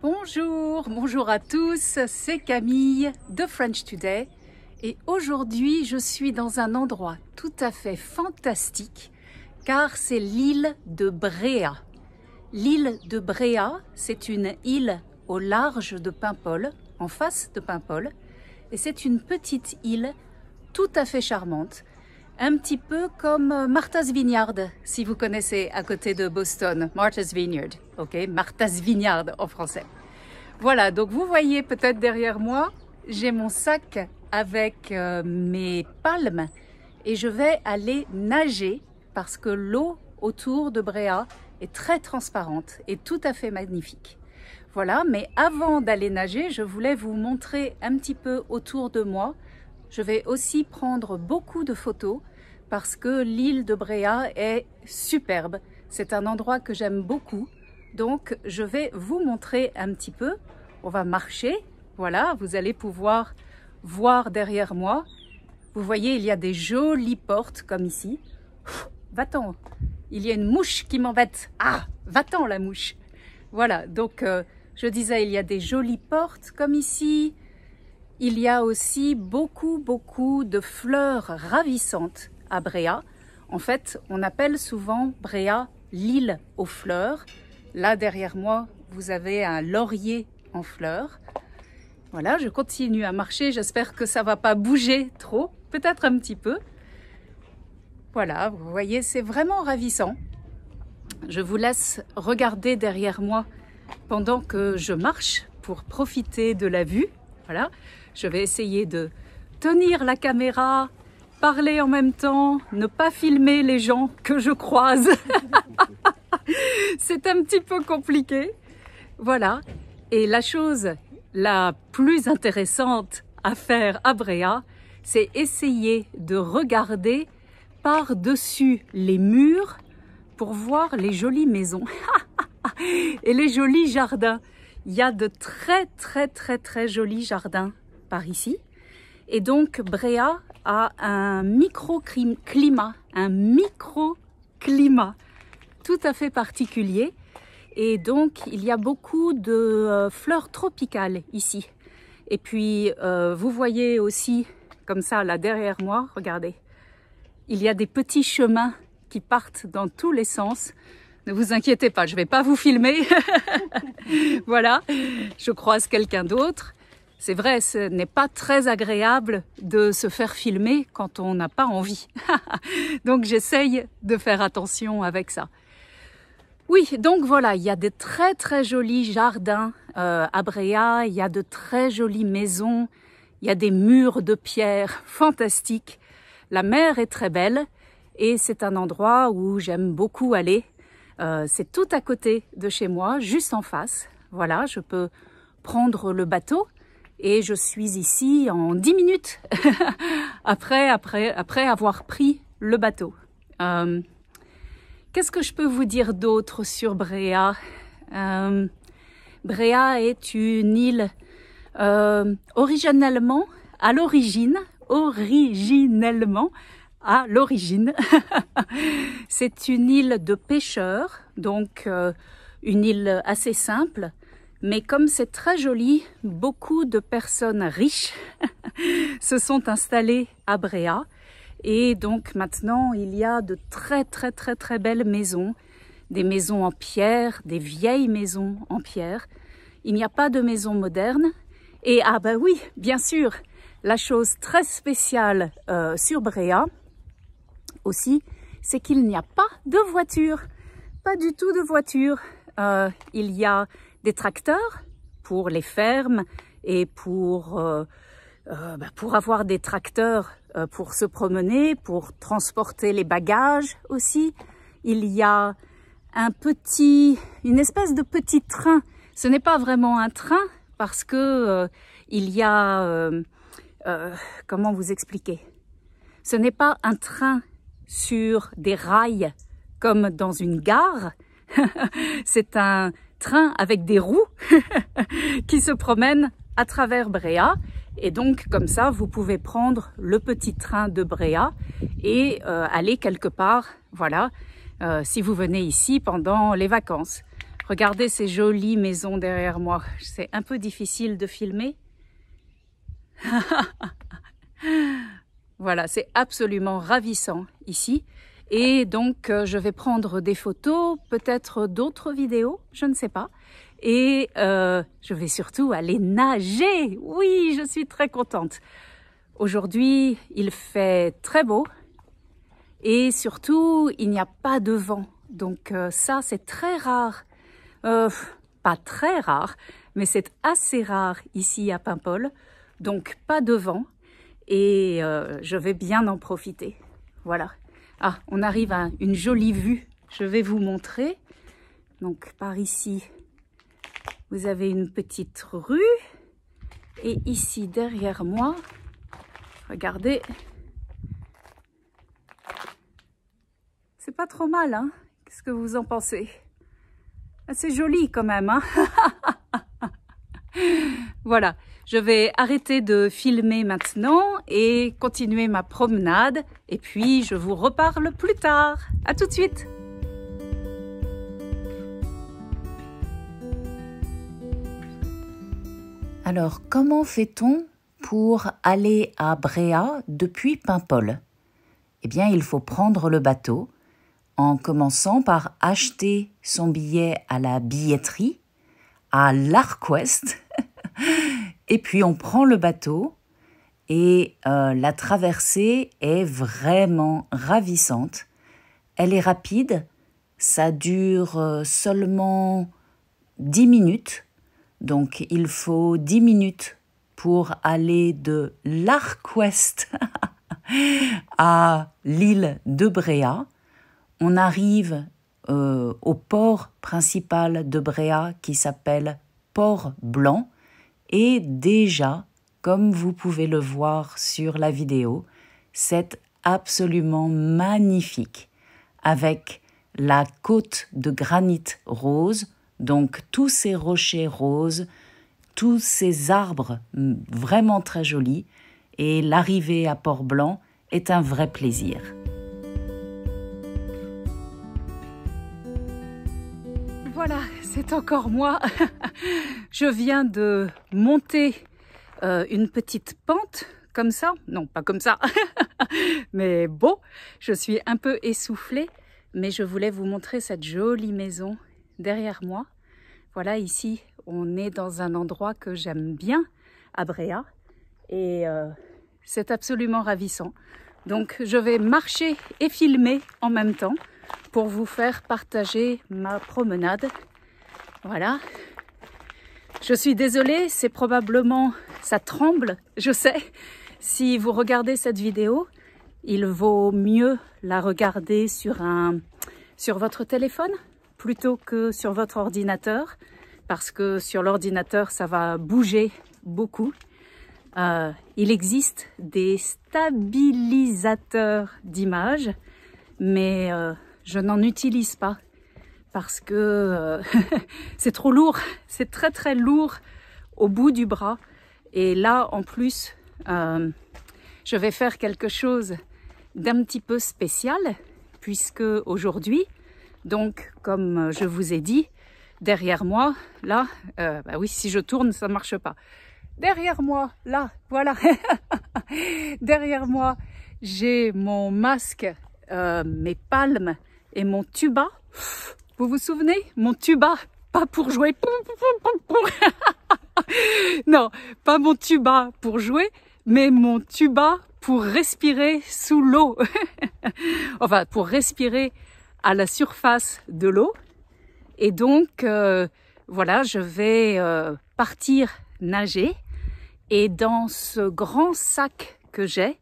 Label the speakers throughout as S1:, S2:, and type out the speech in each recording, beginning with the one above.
S1: Bonjour à tous, c'est Camille de French Today et aujourd'hui je suis dans un endroit tout à fait fantastique car c'est l'île de Bréa. L'île de Bréa, c'est une île au large de Paimpol, en face de Paimpol, et c'est une petite île tout à fait charmante, un petit peu comme Martha's Vineyard, si vous connaissez à côté de Boston, Martha's Vineyard, ok, Martha's Vineyard en français. Voilà, donc vous voyez peut-être derrière moi, j'ai mon sac avec mes palmes et je vais aller nager parce que l'eau autour de Bréa est très transparente et tout à fait magnifique. Voilà, mais avant d'aller nager, je voulais vous montrer un petit peu autour de moi. Je vais aussi prendre beaucoup de photos parce que l'île de Bréa est superbe. C'est un endroit que j'aime beaucoup. Donc, je vais vous montrer un petit peu. On va marcher. Voilà, vous allez pouvoir voir derrière moi. Vous voyez, il y a des jolies portes comme ici. Va-t'en, il y a une mouche qui m'embête. Ah, va-t'en la mouche. Voilà, donc je disais, il y a des jolies portes comme ici. Il y a aussi beaucoup de fleurs ravissantes à Bréa. En fait, on appelle souvent Bréa l'île aux fleurs. Là, derrière moi, vous avez un laurier en fleurs. Voilà, je continue à marcher. J'espère que ça ne va pas bouger trop, peut-être un petit peu. Voilà, vous voyez, c'est vraiment ravissant. Je vous laisse regarder derrière moi pendant que je marche pour profiter de la vue. Voilà, je vais essayer de tenir la caméra, parler en même temps, ne pas filmer les gens que je croise. C'est un petit peu compliqué. Voilà, et la chose la plus intéressante à faire à Bréa, c'est essayer de regarder par-dessus les murs pour voir les jolies maisons et les jolis jardins. Il y a de très jolis jardins par ici. Et donc, Bréa a un microclimat tout à fait particulier. Et donc, il y a beaucoup de fleurs tropicales ici. Et puis, vous voyez aussi, comme ça, là derrière moi, regardez, il y a des petits chemins qui partent dans tous les sens. Ne vous inquiétez pas, je ne vais pas vous filmer. Voilà, je croise quelqu'un d'autre. C'est vrai, ce n'est pas très agréable de se faire filmer quand on n'a pas envie. Donc j'essaye de faire attention avec ça. Oui, donc voilà, il y a des très jolis jardins à Bréa, il y a de très jolies maisons, il y a des murs de pierre fantastiques. La mer est très belle et c'est un endroit où j'aime beaucoup aller. C'est tout à côté de chez moi, juste en face. Voilà, je peux prendre le bateau et je suis ici en 10 minutes après avoir pris le bateau. Qu'est-ce que je peux vous dire d'autre sur Bréa? Bréa est une île originellement, à l'origine, c'est une île de pêcheurs, donc une île assez simple, mais comme c'est très joli, beaucoup de personnes riches se sont installées à Bréa et donc maintenant il y a de très belles maisons, des maisons en pierre, des vieilles maisons en pierre. Il n'y a pas de maisons modernes et ah ben oui, bien sûr, la chose très spéciale sur Bréa aussi, c'est qu'il n'y a pas de voiture, pas du tout de voiture. Il y a des tracteurs pour les fermes et pour avoir des tracteurs pour se promener, pour transporter les bagages aussi. Il y a une espèce de petit train. Ce n'est pas vraiment un train parce que il y a comment vous expliquer? Ce n'est pas un train sur des rails comme dans une gare. C'est un train avec des roues qui se promènent à travers Bréa. Et donc, comme ça, vous pouvez prendre le petit train de Bréa et aller quelque part, voilà, si vous venez ici pendant les vacances. Regardez ces jolies maisons derrière moi. C'est un peu difficile de filmer. Voilà, c'est absolument ravissant ici. Et donc, je vais prendre des photos, peut-être d'autres vidéos, je ne sais pas. Et je vais surtout aller nager. Oui, je suis très contente. Aujourd'hui, il fait très beau. Et surtout, il n'y a pas de vent. Donc ça, c'est très rare. Pas très rare, mais c'est assez rare ici à Paimpol. Donc pas de vent. Et je vais bien en profiter. Voilà. Ah, on arrive à une jolie vue. Je vais vous montrer. Donc par ici, vous avez une petite rue. Et ici, derrière moi, regardez. C'est pas trop mal, hein? Qu'est-ce que vous en pensez? C'est joli quand même, hein? Voilà, je vais arrêter de filmer maintenant et continuer ma promenade. Et puis, je vous reparle plus tard. À tout de suite!
S2: Alors, comment fait-on pour aller à Bréhat depuis Paimpol? Eh bien, il faut prendre le bateau en commençant par acheter son billet à la billetterie, à l'Arquest, et puis on prend le bateau et la traversée est vraiment ravissante. Elle est rapide, ça dure seulement 10 minutes, donc il faut 10 minutes pour aller de l'Arquest à l'île de Bréhat. On arrive au port principal de Bréhat qui s'appelle Port Blanc et déjà, comme vous pouvez le voir sur la vidéo, c'est absolument magnifique avec la côte de granit rose, donc tous ces rochers roses, tous ces arbres vraiment très jolis et l'arrivée à Port Blanc est un vrai plaisir.
S1: Voilà, c'est encore moi. Je viens de monter une petite pente, comme ça. Non, pas comme ça. Mais bon, je suis un peu essoufflée. Mais je voulais vous montrer cette jolie maison derrière moi. Voilà, ici, on est dans un endroit que j'aime bien, à Bréhat. Et c'est absolument ravissant. Donc, je vais marcher et filmer en même temps pour vous faire partager ma promenade. Voilà. Je suis désolée, c'est probablement... ça tremble, je sais. Si vous regardez cette vidéo, il vaut mieux la regarder sur votre téléphone plutôt que sur votre ordinateur, parce que sur l'ordinateur, ça va bouger beaucoup. Il existe des stabilisateurs d'images, mais je n'en utilise pas parce que c'est trop lourd, c'est très très lourd au bout du bras. Et là, en plus, je vais faire quelque chose d'un petit peu spécial, puisque aujourd'hui, donc comme je vous ai dit, derrière moi, là, bah oui, si je tourne, ça ne marche pas. Derrière moi, là, voilà, derrière moi, j'ai mon masque, mes palmes et mon tuba. Vous vous souvenez? Mon tuba, pas pour jouer. Non, pas mon tuba pour jouer, mais mon tuba pour respirer sous l'eau. Enfin, pour respirer à la surface de l'eau. Et donc, voilà, je vais partir nager. Et dans ce grand sac que j'ai,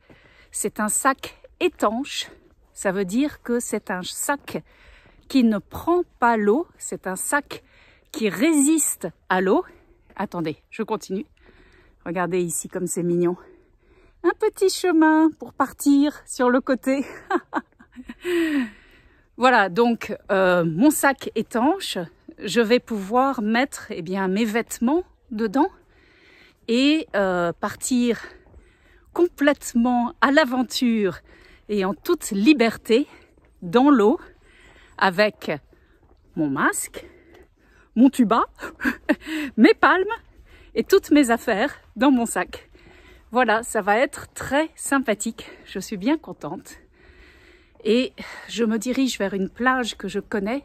S1: c'est un sac étanche. Ça veut dire que c'est un sac qui ne prend pas l'eau. C'est un sac qui résiste à l'eau. Attendez, je continue. Regardez ici comme c'est mignon. Un petit chemin pour partir sur le côté. Voilà, donc mon sac étanche, je vais pouvoir mettre mes vêtements dedans et partir complètement à l'aventure et en toute liberté dans l'eau avec mon masque, mon tuba, mes palmes et toutes mes affaires dans mon sac. Voilà, ça va être très sympathique. Je suis bien contente. Et je me dirige vers une plage que je connais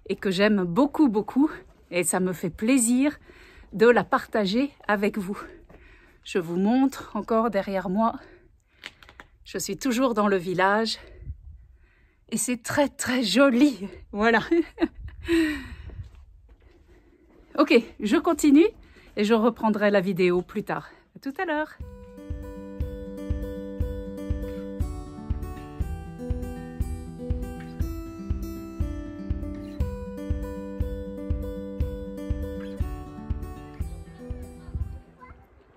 S1: et que j'aime beaucoup, beaucoup. Et ça me fait plaisir de la partager avec vous. Je vous montre encore derrière moi. Je suis toujours dans le village. Et c'est très, très joli. Voilà. Ok, je continue et je reprendrai la vidéo plus tard. À tout à l'heure.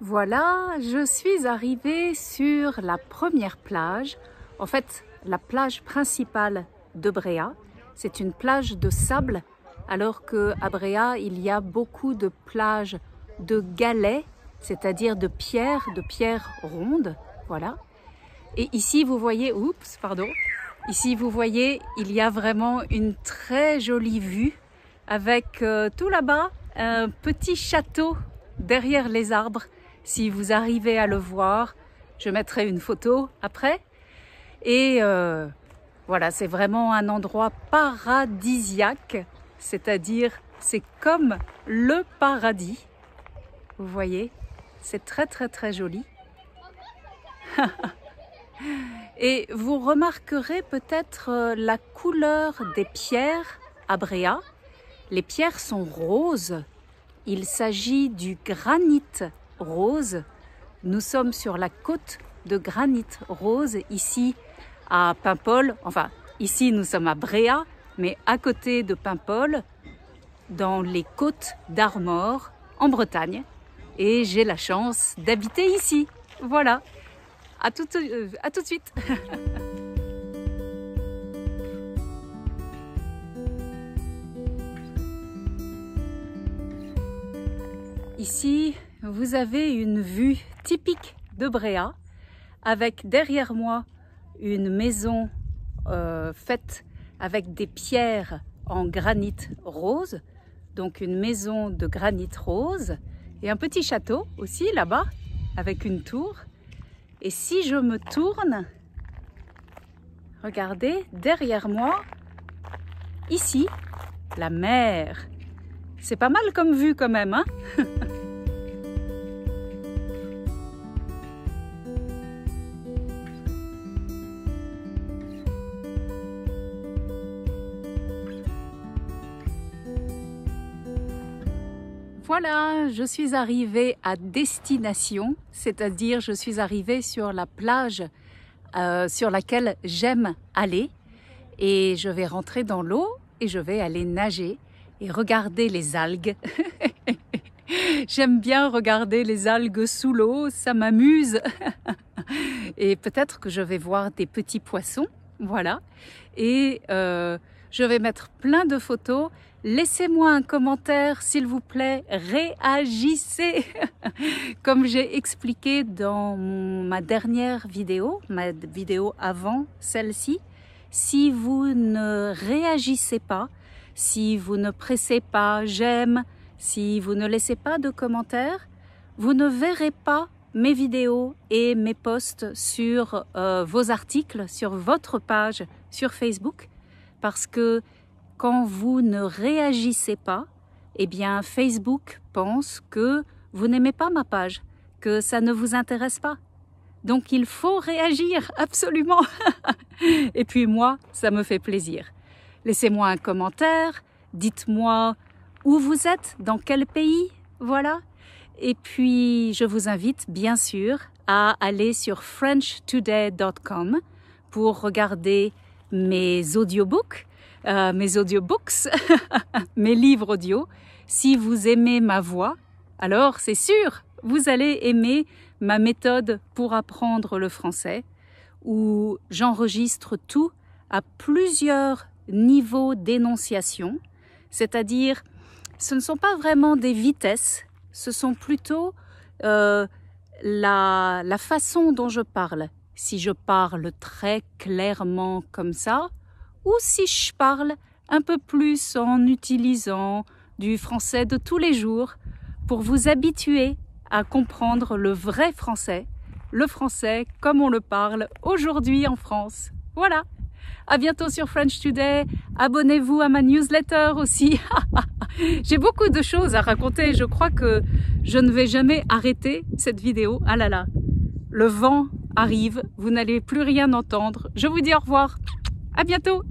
S1: Voilà, je suis arrivée sur la première plage. En fait, la plage principale de Bréa. C'est une plage de sable, alors qu'à Bréa, il y a beaucoup de plages de galets, c'est-à-dire de pierres rondes. Voilà. Et ici, vous voyez, ici, vous voyez, il y a vraiment une très jolie vue avec tout là-bas, un petit château derrière les arbres. Si vous arrivez à le voir, je mettrai une photo après. Et voilà, c'est vraiment un endroit paradisiaque, c'est-à-dire c'est comme le paradis. Vous voyez, c'est très très très joli. Et vous remarquerez peut-être la couleur des pierres à Bréa. Les pierres sont roses. Il s'agit du granit rose. Nous sommes sur la côte de granit rose ici à Paimpol. Enfin, ici nous sommes à Bréa, mais à côté de Paimpol, dans les côtes d'Armor, en Bretagne. Et j'ai la chance d'habiter ici. Voilà. À tout de suite. Ici, vous avez une vue typique de Bréa, avec derrière moi une maison faite avec des pierres en granit rose, donc une maison de granit rose, et un petit château aussi là-bas, avec une tour. Et si je me tourne, regardez, derrière moi, ici, la mer. C'est pas mal comme vue quand même, hein? Voilà, je suis arrivée à destination, c'est-à-dire je suis arrivée sur la plage sur laquelle j'aime aller et je vais rentrer dans l'eau et je vais aller nager et regarder les algues. J'aime bien regarder les algues sous l'eau, ça m'amuse. Et peut-être que je vais voir des petits poissons, voilà. Et je vais mettre plein de photos. Laissez-moi un commentaire, s'il vous plaît, réagissez. Comme j'ai expliqué dans ma dernière vidéo, ma vidéo avant celle-ci, si vous ne réagissez pas, si vous ne pressez pas j'aime, si vous ne laissez pas de commentaires, vous ne verrez pas mes vidéos et mes posts sur vos articles, sur votre page sur Facebook, parce que quand vous ne réagissez pas, eh bien Facebook pense que vous n'aimez pas ma page, que ça ne vous intéresse pas. Donc il faut réagir, absolument. Et puis moi, ça me fait plaisir. Laissez-moi un commentaire, dites-moi où vous êtes, dans quel pays, voilà. Et puis je vous invite bien sûr à aller sur frenchtoday.com pour regarder mes audiobooks, mes livres audio. Si vous aimez ma voix, alors c'est sûr, vous allez aimer ma méthode pour apprendre le français, où j'enregistre tout à plusieurs niveaux d'énonciation, c'est-à-dire ce ne sont pas vraiment des vitesses, ce sont plutôt la façon dont je parle. Si je parle très clairement comme ça, ou si je parle un peu plus en utilisant du français de tous les jours pour vous habituer à comprendre le vrai français, le français comme on le parle aujourd'hui en France. Voilà, à bientôt sur French Today, abonnez-vous à ma newsletter aussi. J'ai beaucoup de choses à raconter, je crois que je ne vais jamais arrêter cette vidéo. Ah là là, le vent arrive, vous n'allez plus rien entendre. Je vous dis au revoir, à bientôt.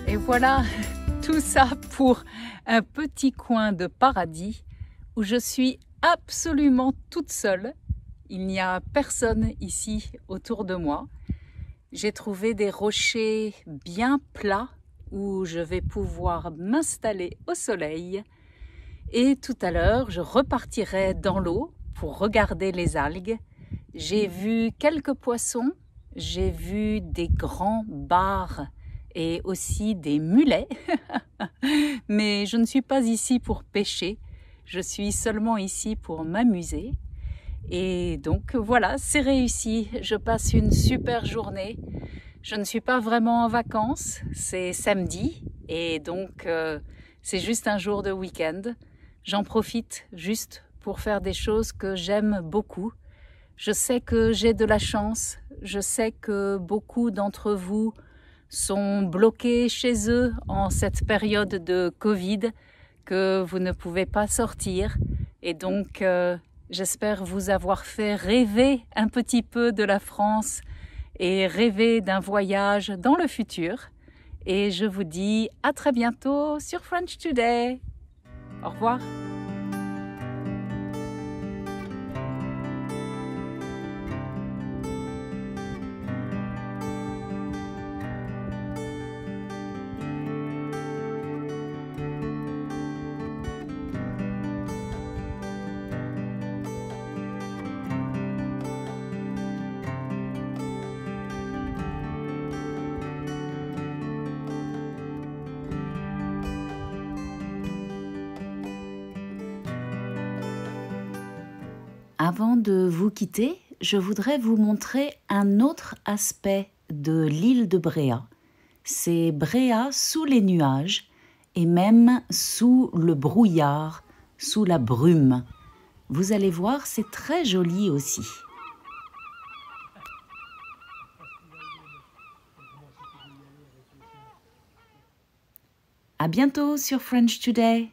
S1: Et voilà, tout ça pour un petit coin de paradis où je suis absolument toute seule. Il n'y a personne ici autour de moi. J'ai trouvé des rochers bien plats où je vais pouvoir m'installer au soleil. Et tout à l'heure, je repartirai dans l'eau pour regarder les algues. J'ai vu quelques poissons, j'ai vu des grands bars et aussi des mulets. Mais je ne suis pas ici pour pêcher, je suis seulement ici pour m'amuser. Et donc voilà, c'est réussi, je passe une super journée. Je ne suis pas vraiment en vacances, c'est samedi et donc c'est juste un jour de week-end. J'en profite juste pour faire des choses que j'aime beaucoup. Je sais que j'ai de la chance, je sais que beaucoup d'entre vous sont bloqués chez eux en cette période de Covid, que vous ne pouvez pas sortir. Et donc, j'espère vous avoir fait rêver un petit peu de la France et rêver d'un voyage dans le futur. Et je vous dis à très bientôt sur French Today. Au revoir.
S2: Avant de vous quitter, je voudrais vous montrer un autre aspect de l'île de Bréa. C'est Bréa sous les nuages et même sous le brouillard, sous la brume. Vous allez voir, c'est très joli aussi. À bientôt sur French Today.